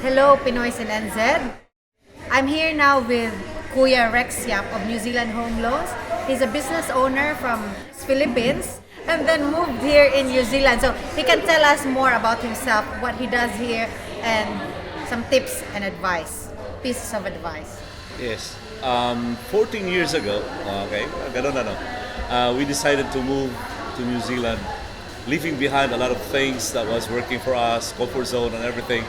Hello, Pinoys in NZ. I'm here now with Kuya Rex Yap of New Zealand Home Loans. He's a business owner from Philippines and then moved here in New Zealand. So he can tell us more about himself, what he does here, and some tips and advice, pieces of advice. Yes. 14 years ago, okay, ganun ano, we decided to move to New Zealand, leaving behind a lot of things that was working for us, comfort zone and everything.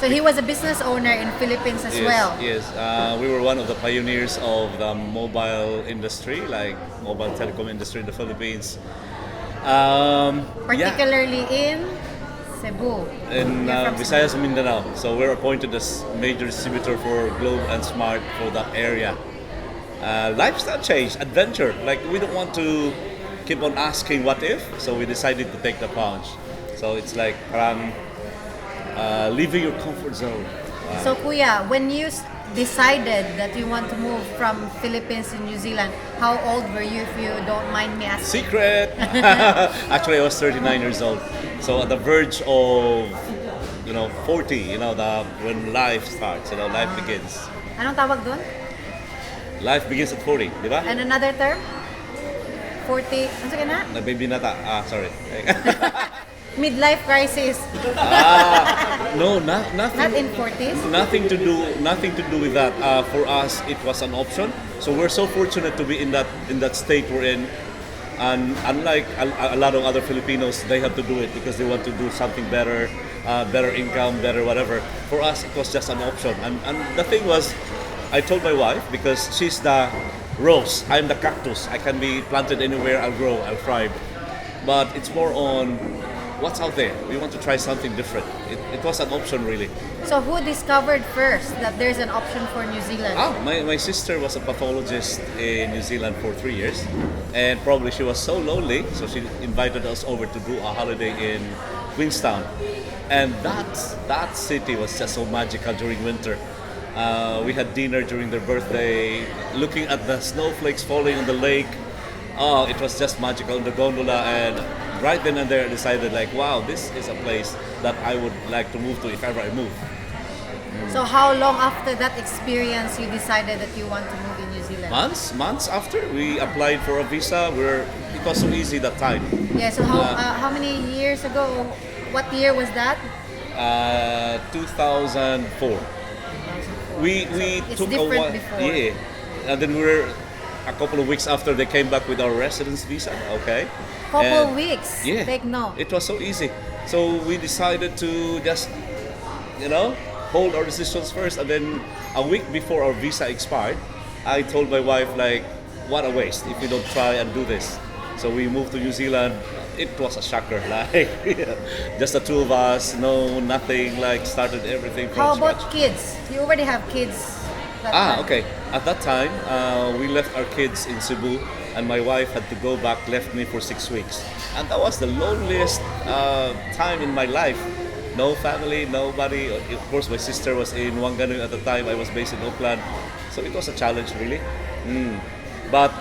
So he was a business owner in Philippines as Yes, well. yes. We were one of the pioneers of the mobile industry, like mobile telecom industry in the Philippines. Particularly in Cebu. In You're from Visayas, Mindanao. So we're appointed as major distributor for Globe and Smart for that area. Lifestyle change, adventure. Like we don't want to keep on asking what if, so we decided to take the plunge. So it's like leaving your comfort zone. So Kuya, when you decided that you want to move from Philippines to New Zealand, how old were you if you don't mind me asking? Secret. Actually, I was 39 years old. So at the verge of 40, when life starts, life begins. Anong tawag doon? Life begins at 40, di ba? And another term? 40, ano sa na? Baby nata. Sorry. Midlife crisis. No, nothing. Not in 40s? Nothing to do with that. For us, it was an option. So we're so fortunate to be in that state we're in. And unlike a lot of other Filipinos, they have to do it because they want to do something better, better income, better whatever. For us, it was just an option. And the thing was, I told my wife, because she's the rose, I'm the cactus. I can be planted anywhere, I'll grow, I'll thrive. But it's more on what's out there. We want to try something different. It was an option, really. So who discovered first that there's an option for New Zealand? My sister was a pathologist in New Zealand for 3 years, and probably she was so lonely, so she invited us over to do a holiday in Queenstown. And that city was just so magical during winter. We had dinner during their birthday, looking at the snowflakes falling on the lake. Oh, it was just magical in the gondola, and right then and there I decided wow, this is a place that I would like to move to if ever I move. So how long after that experience you decided that you want to move in New Zealand? Months after we applied for a visa, it was so easy that time. Yeah, so how many years ago? What year was that? 2004. We it's took a different while, before. yeah, and then a couple of weeks after they came back with our residence visa. Okay, Couple weeks. yeah, Take note. it was so easy. So we decided to just hold our decisions first, and then a week before our visa expired, I told my wife what a waste if we don't try and do this. So we moved to New Zealand. It was a shocker, just the two of us, nothing, started everything from How scratch. about kids? You already have kids. that time. Okay. At that time, we left our kids in Cebu, and my wife had to go back, left me for 6 weeks. And that was the loneliest time in my life. No family, nobody. Of course, my sister was in Wanganui at the time. I was based in Auckland. So it was a challenge, really. But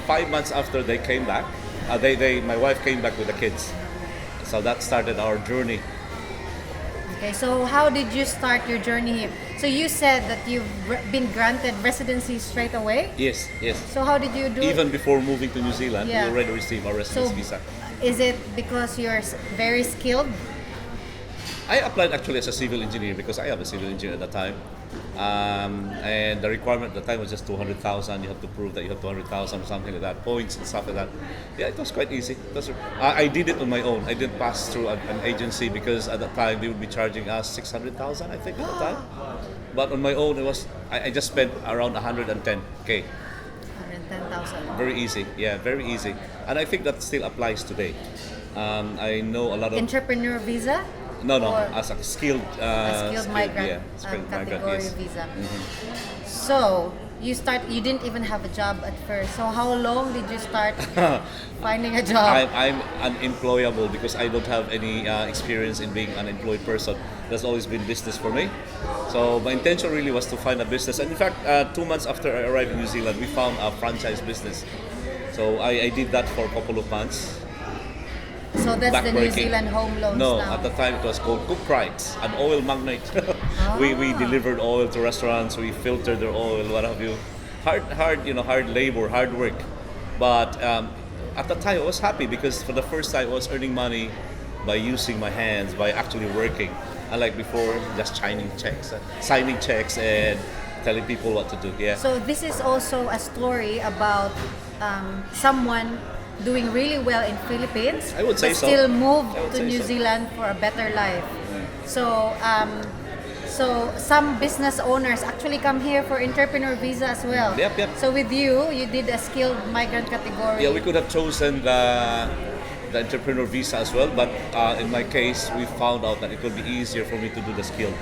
5 months after they came back, my wife came back with the kids. So that started our journey. Okay, so how did you start your journey here? So you said that you've been granted residency straight away. Yes. So how did you do it? Even before moving to New Zealand, Yeah. we already received our residence So visa. is it because you're very skilled? I applied actually as a civil engineer because I am a civil engineer at the time. And the requirement at the time was just 200,000. You have to prove that you have 200,000 or something like that, points and stuff like that. Yeah, it was quite easy. I did it on my own. I didn't pass through an agency because at that time they would be charging us 600,000, I think, at the time. But on my own, I just spent around 110K. 110,000. Very easy. Yeah, very easy. And I think that still applies today. I know a lot of... Entrepreneur visa? No, Or as a skilled, a skilled migrant skilled migrant, category yes. visa. So you didn't even have a job at first. So how long did you start finding a job? I'm unemployable because I don't have any experience in being an employed person. That's always been business for me. So my intention really was to find a business. And in fact, 2 months after I arrived in New Zealand, we found a franchise business. So I did that for a couple of months. So that's the New backbreaking. Zealand home loans No, now. at the time it was called Cook Price, an oil magnate. We delivered oil to restaurants. We filtered their oil, what have you. Hard labor, hard work. But at the time I was happy because for the first time I was earning money by using my hands, by actually working. Unlike before, just signing checks and telling people what to do. Yeah. So this is also a story about someone doing really well in Philippines, I would say but so. still moved I would to say New so. Zealand for a better life. So so some business owners actually come here for entrepreneur visa as well. Yep. So with you did a skilled migrant category. Yeah, we could have chosen the entrepreneur visa as well, but in my case, we found out that it would be easier for me to do the skill.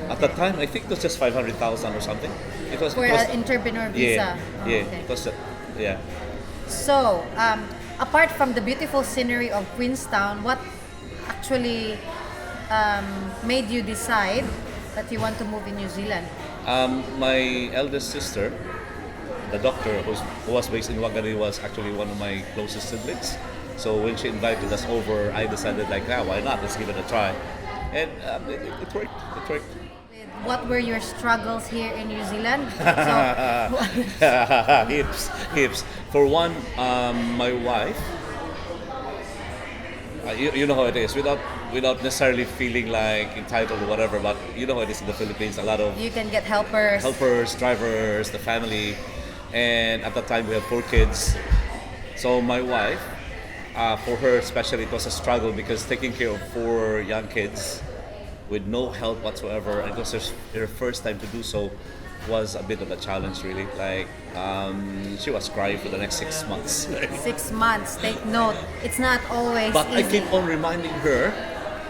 At the time, I think it was just 500,000 or something. For an entrepreneur visa. Yeah, Oh, yeah, okay. it was, yeah. So, apart from the beautiful scenery of Queenstown, what actually made you decide that you want to move in New Zealand? My eldest sister, the doctor who was based in Wagari, was actually one of my closest siblings. So when she invited us over, I decided like, why not? Let's give it a try. And it worked. It worked. What were your struggles here in New Zealand? So, Hips. For one, my wife, you know how it is, without necessarily feeling like entitled or whatever, but you know how it is in the Philippines, a lot of you can get helpers. drivers, the family, and at that time we have 4 kids. So my wife, for her especially, it was a struggle because taking care of 4 young kids with no help whatsoever, and it was her first time to do so, was a bit of a challenge really. Like she was crying for the next 6 months. 6 months. Take note. It's not always But I easy. keep on reminding her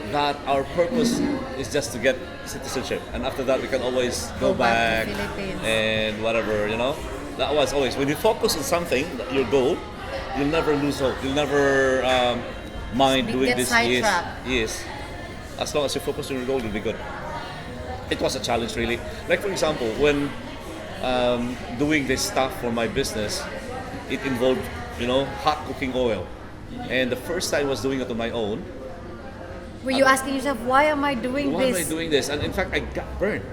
that our purpose is just to get citizenship, and after that we can always go back back to Philippines. and whatever, That was always when you focus on something, your goal, you'll never lose hope. You'll never mind doing Get this. sidetracked. Yes. As long as you focus on your goal, you'll be good. It was a challenge, really. Like for example, when doing this stuff for my business, it involved, hot cooking oil. And the first time I was doing it on my own, Were you asking yourself, why am I doing why am I this? doing this? And in fact, I got burned.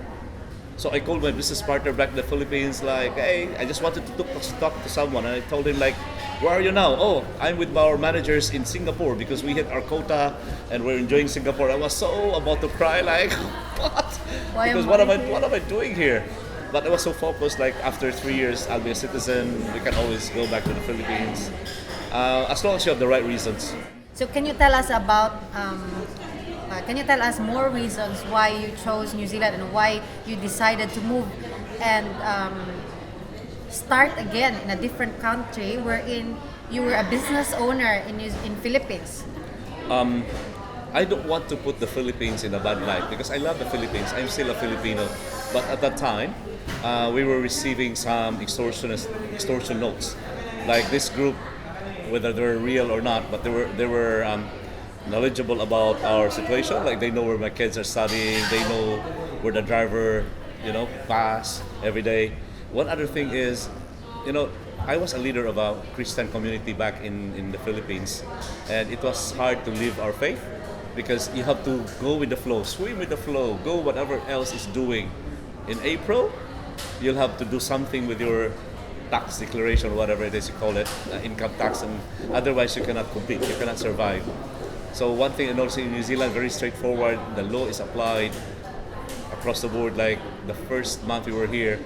So I called my business partner back in the Philippines, like, hey, I just wanted to talk to someone. And I told him, like, where are you now? Oh, I'm with our managers in Singapore because we hit our quota and we're enjoying Singapore. I was so about to cry, like, what? Why Because am what I am I here? what am I doing here? But I was so focused, like, after 3 years, I'll be a citizen. We can always go back to the Philippines. As long as you have the right reasons. So can you tell us about can you tell us more reasons why you chose New Zealand and why you decided to move and start again in a different country wherein you were a business owner in Philippines? I don't want to put the Philippines in a bad light because I love the Philippines. I'm still a Filipino. But at that time, we were receiving some extortion notes. Like this group, whether they're real or not, but they were knowledgeable about our situation. Like they know where my kids are studying, they know where the driver, pass every day. One other thing is, I was a leader of a Christian community back in the Philippines, and it was hard to live our faith because you have to go with the flow, swim with the flow, go whatever else is doing. In April, you'll have to do something with your tax declaration, whatever it is you call it, income tax, and otherwise you cannot compete, you cannot survive. So one thing I noticed in New Zealand, very straightforward, the law is applied across the board. Like the first month we were here,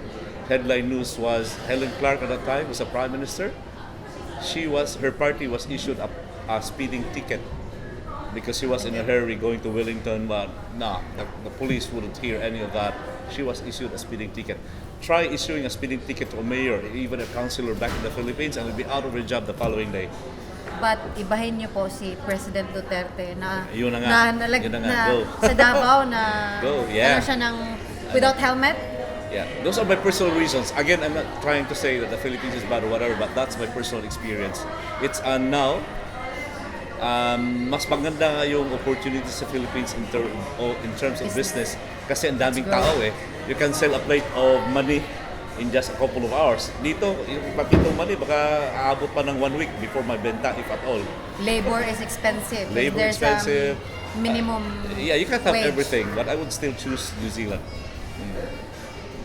headline news was Helen Clark at that time was a prime minister. Her party was issued a speeding ticket because she was in a hurry going to Wellington, but the police wouldn't hear any of that. She was issued a speeding ticket. Try issuing a speeding ticket to a mayor, even a councillor back in the Philippines, and will be out of her job the following day. But ibahin niyo po si President Duterte na Yun na nga. Yun na nga. Go. sa Davao na Go, yeah. ano siya ng without helmet. Yeah, those are my personal reasons. Again, I'm not trying to say that the Philippines is bad or whatever, but that's my personal experience. It's now, mas maganda nga yung opportunities sa Philippines in terms of business kasi ang daming tao eh. You can sell a plate of money in just a couple of hours. Dito, yung patitong money, baka aabot pa ng 1 week before mabenta, if at all. Labor is expensive. Labor There's expensive. Minimum Yeah, you can't have wage. everything, but I would still choose New Zealand.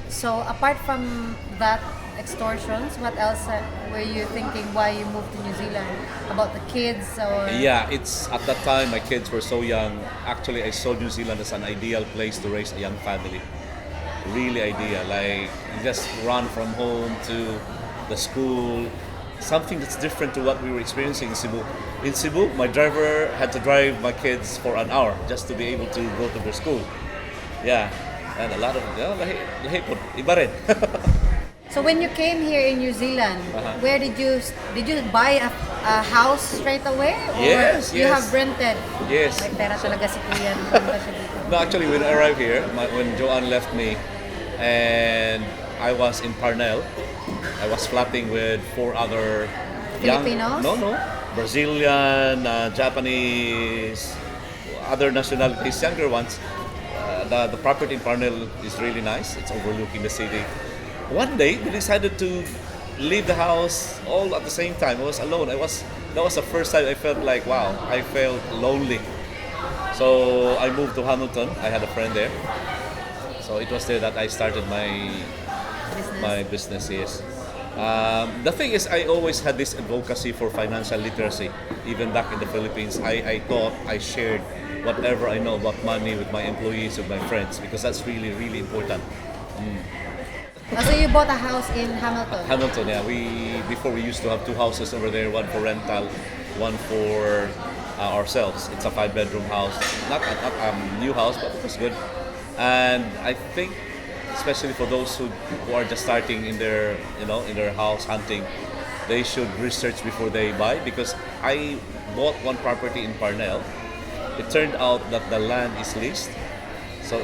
So apart from that extortions, what else were you thinking why you moved to New Zealand? About the kids or Yeah, it's at that time my kids were so young. Actually, I saw New Zealand as an ideal place to raise a young family. Really ideal. Like you just run from home to the school. Something that's different to what we were experiencing in Cebu. In Cebu, my driver had to drive my kids for an hour just to be able to go to their school. Yeah, and a lot of lahi po, iba rin. So when you came here in New Zealand, Uh-huh. where did you buy a house straight away or Yes, you yes. have rented? Yes. May pera talaga si Kuya. Nagpunta siya dito. No, actually, when I arrived here, when Joanne left me, and I was in Parnell, I was flatting with 4 other Filipinos? No, Brazilian, Japanese, other nationalities, younger ones. The property in Parnell is really nice. It's overlooking the city. One day, we decided to leave the house all at the same time. I was alone. That was the first time I felt like, wow, I felt lonely. So I moved to Hamilton. I had a friend there. So it was there that I started my business. Yes. The thing is, I always had this advocacy for financial literacy. Even back in the Philippines, I thought I shared whatever I know about money with my employees, with my friends, because that's really, really important. So you bought a house in Hamilton. Hamilton, yeah. Before we used to have 2 houses over there, one for rental, one for ourselves. It's a 5-bedroom house, not a new house, but it was good. And I think, especially for those who are just starting in their house hunting, they should research before they buy. Because I bought one property in Parnell. It turned out that the land is leased. So,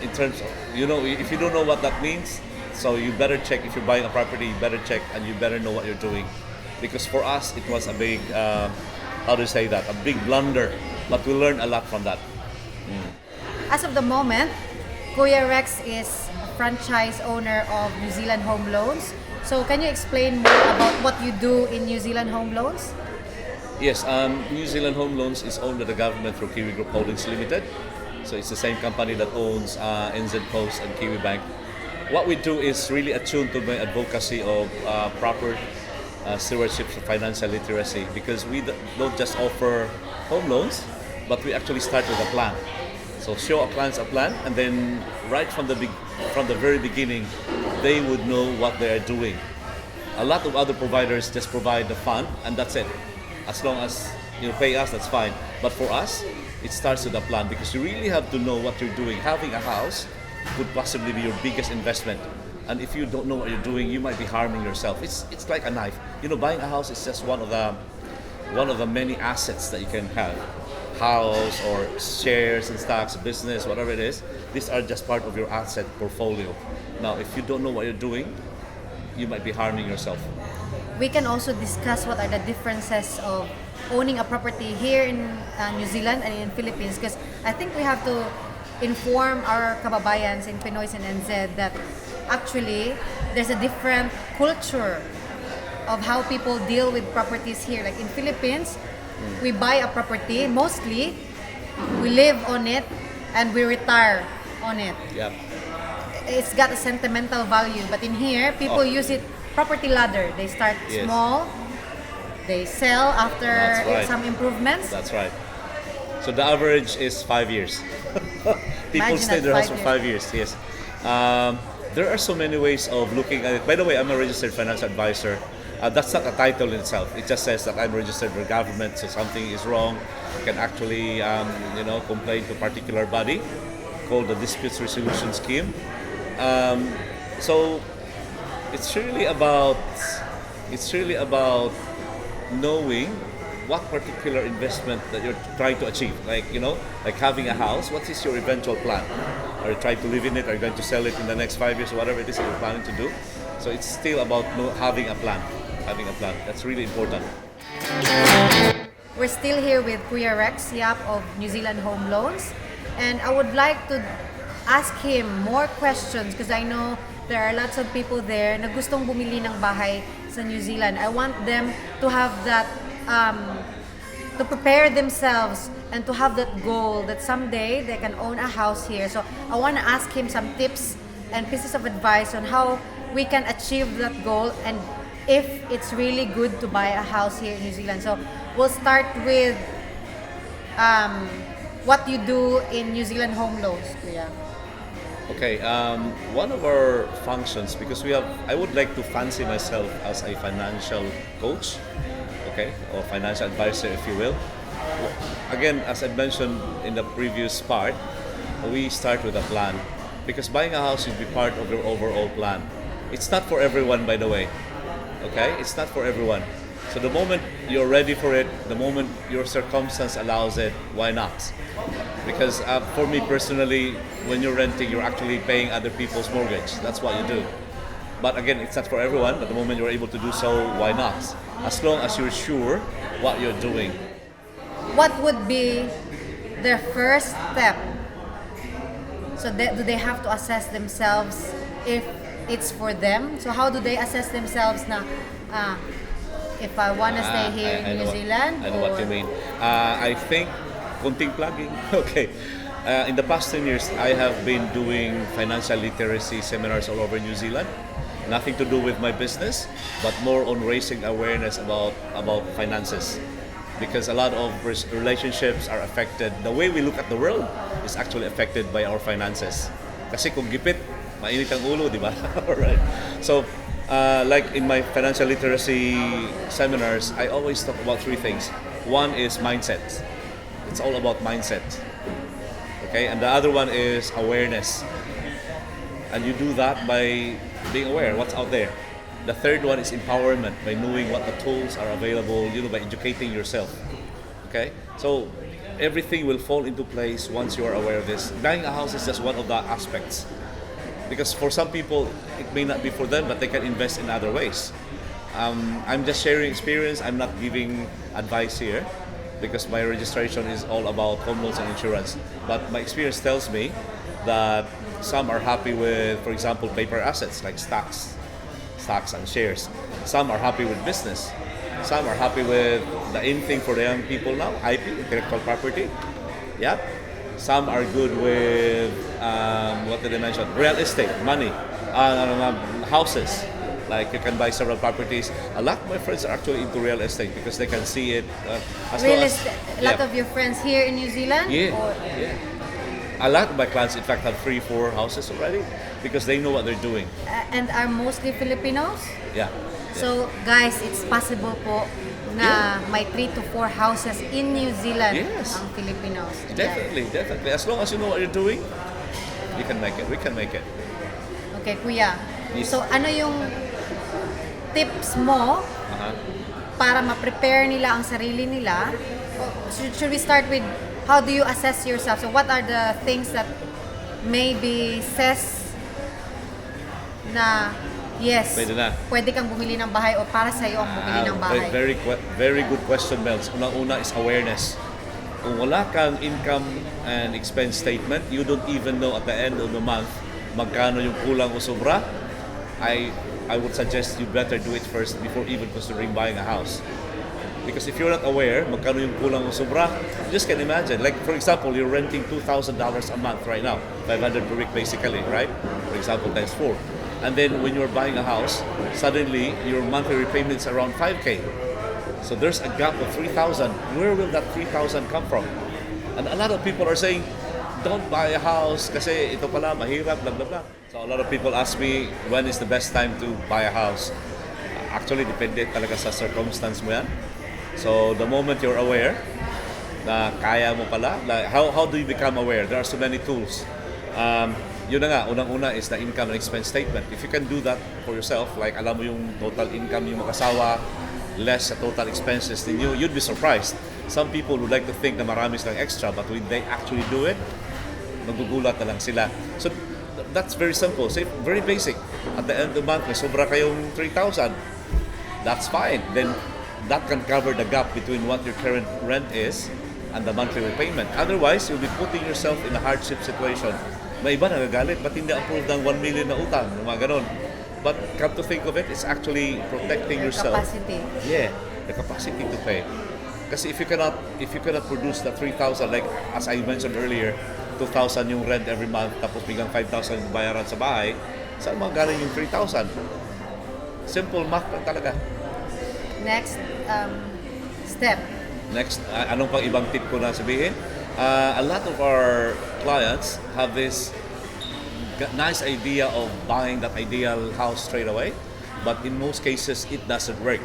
in terms of if you don't know what that means, so you better check. If you're buying a property, you better check and you better know what you're doing. Because for us, it was a big, how do you say that? A big blunder. But we learned a lot from that. As of the moment, Kuya Rex is a franchise owner of New Zealand Home Loans. So can you explain more about what you do in New Zealand Home Loans? Yes, New Zealand Home Loans is owned by the government through Kiwi Group Holdings Limited. So it's the same company that owns NZ Post and Kiwi Bank. What we do is really attuned to my advocacy of proper stewardship for financial literacy, because we don't just offer home loans, but we actually start with a plan. So show our clients a plan, and then right from the very beginning, they would know what they are doing. A lot of other providers just provide the fund, and that's it. As long as you pay us, that's fine. But for us, it starts with a plan, because you really have to know what you're doing. Having a house could possibly be your biggest investment, and if you don't know what you're doing, you might be harming yourself. It's like a knife. Buying a house is just one of the many assets that you can have. House or shares and stocks, business, whatever it is. These are just part of your asset portfolio. Now, if you don't know what you're doing, you might be harming yourself. We can also discuss what are the differences of owning a property here in New Zealand and in Philippines, because I think we have to inform our kababayans in Pinoys and NZ that actually there's a different culture of how people deal with properties here. Like in Philippines, we buy a property, mostly we live on it and we retire on it. Yeah. It's got a sentimental value, but in here, people use it property ladder. They start Yes. small, they sell after That's right. some improvements. That's right. So the average is 5 years. People Imagine stay in that, their house 5 for 5 years. Yes. There are so many ways of looking at it. By the way, I'm a registered financial advisor. That's not a title in itself. It just says that I'm registered with government, so something is wrong, you can actually, complain to a particular body called the Disputes Resolution Scheme. So it's really about knowing what particular investment that you're trying to achieve. Like having a house. What is your eventual plan? Are you trying to live in it? Are you going to sell it in the next 5 years or whatever it is that you're planning to do? So it's still about having a plan. That's really important. We're still here with Kuya Rex Yap of New Zealand Home Loans, and I would like to ask him more questions because I know there are lots of people there na gustong bumili ng bahay sa New Zealand. I want them to have that, to prepare themselves and to have that goal that someday they can own a house here. So I want to ask him some tips and pieces of advice on how we can achieve that goal and if it's really good to buy a house here in New Zealand. So we'll start with what you do in New Zealand home loans, Kuya. Okay, one of our functions, because I would like to fancy myself as a financial coach, okay, or financial advisor, if you will. Again, as I mentioned in the previous part, we start with a plan, because buying a house should be part of your overall plan. It's not for everyone, by the way. Okay, it's not for everyone. So the moment you're ready for it, the moment your circumstance allows it, why not? Because for me personally, when you're renting, you're actually paying other people's mortgage. That's what you do. But again, it's not for everyone. But the moment you're able to do so, why not? As long as you're sure what you're doing. What would be their first step? So do they have to assess themselves if it's for them? So how do they assess themselves na if I want to stay here in New Zealand? I know what you mean. I think, konting plugging. Okay. In the past 10 years, I have been doing financial literacy seminars all over New Zealand. Nothing to do with my business, but more on raising awareness about finances. Because a lot of relationships are affected. The way we look at the world is actually affected by our finances. Kasi kung gipit, mainit ang ulo, di ba? Alright. So, like in my financial literacy seminars, I always talk about three things. One is mindset. It's all about mindset. Okay, and the other one is awareness. And you do that by being aware what's out there. The third one is empowerment, by knowing what the tools are available, by educating yourself. Okay? So everything will fall into place once you are aware of this. Buying a house is just one of the aspects. Because for some people, it may not be for them, but they can invest in other ways. I'm just sharing experience. I'm not giving advice here because my registration is all about home loans and insurance. But my experience tells me that some are happy with, for example, paper assets like stocks and shares. Some are happy with business. Some are happy with the in thing for the young people now, IP, intellectual property. Yeah. Some are good with, what did I mention? Real estate, money, houses. Like you can buy several properties. A lot of my friends are actually into real estate because they can see it. Real estate. A lot of your friends here in New Zealand? Yeah. A lot of my clients, in fact, have 3-4 houses already because they know what they're doing. And are mostly Filipinos? Yeah. So guys, it's possible po na may 3 to 4 houses in New Zealand ang Filipinos. Definitely. As long as you know what you're doing, you can make it. We can make it. Okay, Kuya. Yes. So ano yung tips mo para ma-prepare nila ang sarili nila? Should we start with how do you assess yourself? So what are the things that maybe says na yes, pwede kang bumili ng bahay o para sa iyo ang bumili ng bahay? Very good question, Mels. Unang-una is awareness. Kung wala kang income and expense statement, you don't even know at the end of the month magkano yung kulang o sobra, I would suggest you better do it first before even considering buying a house. Because if you're not aware magkano yung kulang o sobra, you just can imagine. Like for example, you're renting $2,000 a month right now, 500 per week basically, right? For example, times 4. And then when you're buying a house, suddenly your monthly repayment is around 5K. So there's a gap of 3,000. Where will that 3,000 come from? And a lot of people are saying, don't buy a house kasi ito pala mahirap, blah blah blah. So a lot of people ask me, when is the best time to buy a house? Actually, depende talaga sa circumstance mo yan. So the moment you're aware na kaya mo pala, like how do you become aware? There are so many tools. Yun na nga, unang-una is the income and expense statement. If you can do that for yourself, like alam mo yung total income yung mag-asawa, less sa total expenses ninyo, you'd be surprised. Some people would like to think na marami silang extra, but when they actually do it, magugulat na lang sila. So that's very simple, very basic. At the end of the month, may sobra kayong 3,000. That's fine. Then that can cover the gap between what your current rent is and the monthly repayment. Otherwise, you'll be putting yourself in a hardship situation May iba nagagalit, ba't hindi approved ng 1 million na utang, mga ganon. But come to think of it, it's actually protecting Your yourself. capacity. Yeah, the capacity to pay. Kasi if you cannot produce the 3,000, like as I mentioned earlier, 2,000 yung rent every month, tapos biglang 5,000 yung bayaran sa bahay, saan magaling yung 3,000? Simple math lang talaga. Next step. Next, anong pang ibang tip ko na sabihin? A lot of our clients have this nice idea of buying that ideal house straight away, but in most cases it doesn't work.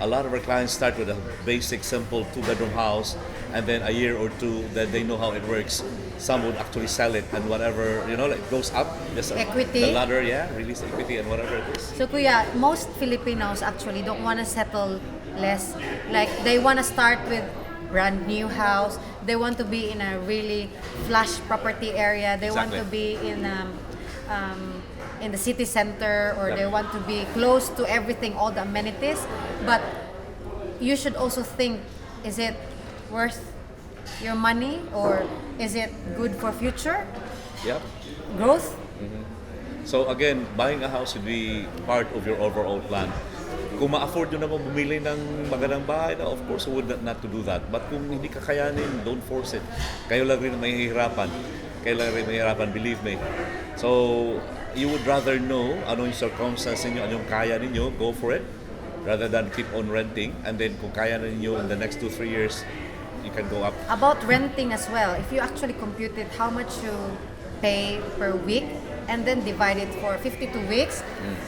A lot of our clients start with a basic, simple 2-bedroom house, and then a year or two that they know how it works. Some would actually sell it, and whatever, like goes up, just Equity. the ladder, release equity and whatever it is. So Kuya, most Filipinos actually don't want to settle less. Like they want to start with brand new house. They want to be in a really flash property area. They want to be in the city center, or they want to be close to everything, all the amenities. But you should also think, is it worth your money, or is it good for future Yep. growth? So again, buying a house should be part of your overall plan. Kung ma-afford nyo naman bumili ng magandang bahay, of course, we would not to do that. But kung hindi kakayanin, don't force it. Kayo lang rin mahihirapan. Kayo lang rin mahihirapan, believe me. So, you would rather know anong circumstance ninyo, anong kaya ninyo, go for it, rather than keep on renting. And then kung kaya na ninyo in the next 2-3 years, you can go up. About renting as well, if you actually compute it, how much you pay per week, and then divide it for 52 weeks,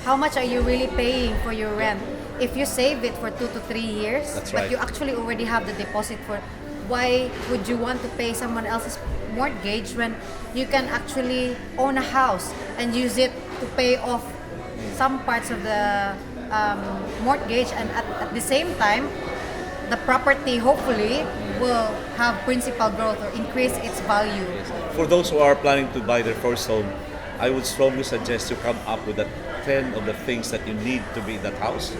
how much are you really paying for your rent? If you save it for 2 to 3 years, That's but right. you actually already have the deposit for, why would you want to pay someone else's mortgage when you can actually own a house and use it to pay off some parts of the mortgage, and at the same time, the property hopefully will have principal growth or increase its value. For those who are planning to buy their first home, I would strongly suggest you come up with the 10 of the things that you need to be in that house.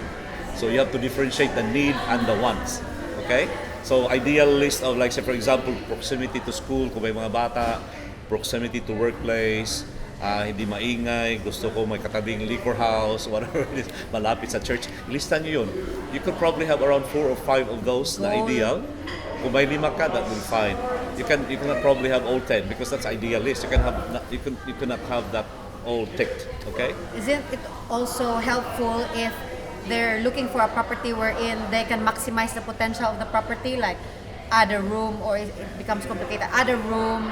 So you have to differentiate the need and the wants. Okay? So ideal list of, like, say for example, proximity to school kung may mga bata, proximity to workplace, hindi maingay, gusto ko may katabing liquor house, whatever it is, malapit sa church. Listan nyo yun. You could probably have around 4 or 5 of those na ideal. Kung may 5 ka, that will be fine. You cannot probably have all 10 because that's ideal list. You cannot have that all ticked. Okay? Isn't it also helpful if they're looking for a property wherein they can maximize the potential of the property, like add a room, or it becomes complicated, add a room,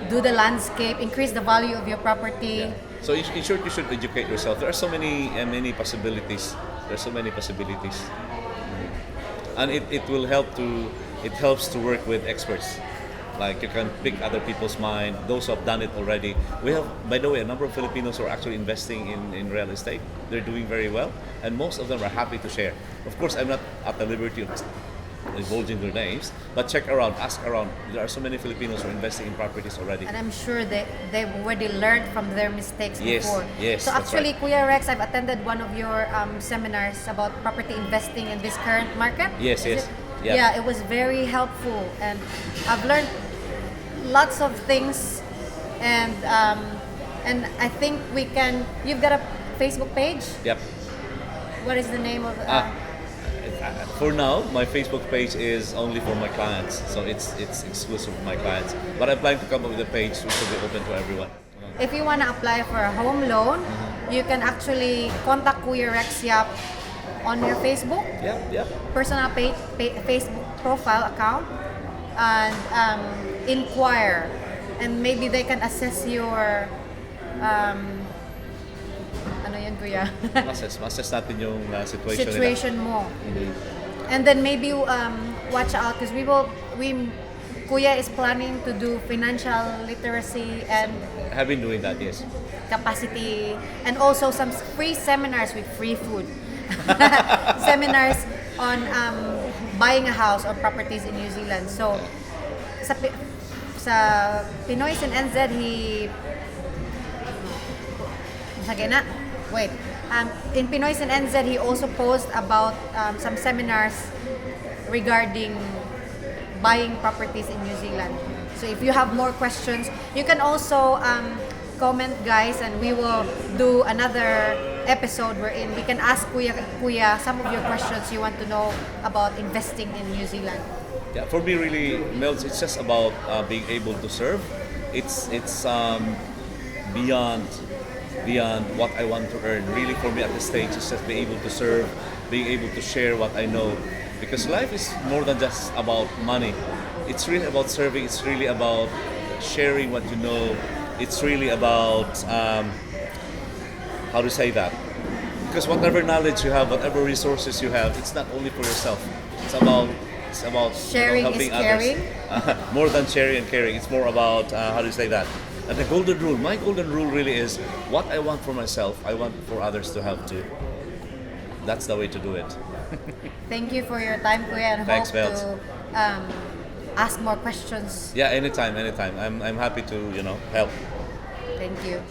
do the landscape, increase the value of your property? Yeah. So in short, you should educate yourself. There are so many possibilities. There are so many possibilities. And it helps to work with experts. Like you can pick other people's mind, those who have done it already. We have, by the way, a number of Filipinos who are actually investing in real estate. They're doing very well, and most of them are happy to share. Of course, I'm not at the liberty of divulging their names, but check around, ask around. There are so many Filipinos who are investing in properties already. And I'm sure they've already learned from their mistakes before. Yes, So that's actually, right. Kuya Rex, I've attended one of your seminars about property investing in this current market. Yes, Is yes. it? Yeah. Yeah, it was very helpful, and I've learned lots of things, and I think we can. You've got a Facebook page. Yep. What is the name of? For now, my Facebook page is only for my clients, so it's exclusive to my clients. But I'm planning to come up with a page which will be open to everyone. If you want to apply for a home loan, you can actually contact Kuya Rex Yap on your Facebook Yeah. personal page, Facebook profile account, and inquire, and maybe they can assess your ano yun, Kuya? Assess natin yung situation nila. Situation mo. And then maybe watch out, because Kuya is planning to do financial literacy and Have been doing that, yes. capacity, and also some free seminars with free food. Seminars on buying a house or properties in New Zealand. So sa Pinoys in NZ, in Pinoys in NZ, he also posed about some seminars regarding buying properties in New Zealand. So if you have more questions, you can also comment, guys, and we will do another episode wherein we can ask Kuya some of your questions you want to know about investing in New Zealand. Yeah, for me, really, Mel's, it's just about being able to serve. It's beyond what I want to earn. Really, for me at this stage, it's just being able to serve, being able to share what I know. Because life is more than just about money. It's really about serving. It's really about sharing what you know. It's really about how to say that. Because whatever knowledge you have, whatever resources you have, it's not only for yourself. It's about Sharing helping is caring. others. More than sharing and caring. It's more about how do you say that? And the golden rule. My golden rule really is what I want for myself, I want for others to have too. That's the way to do it. Thank you for your time, Kuya, and Thanks, hope Mels. to ask more questions. Yeah, anytime. I'm happy to help. Thank you.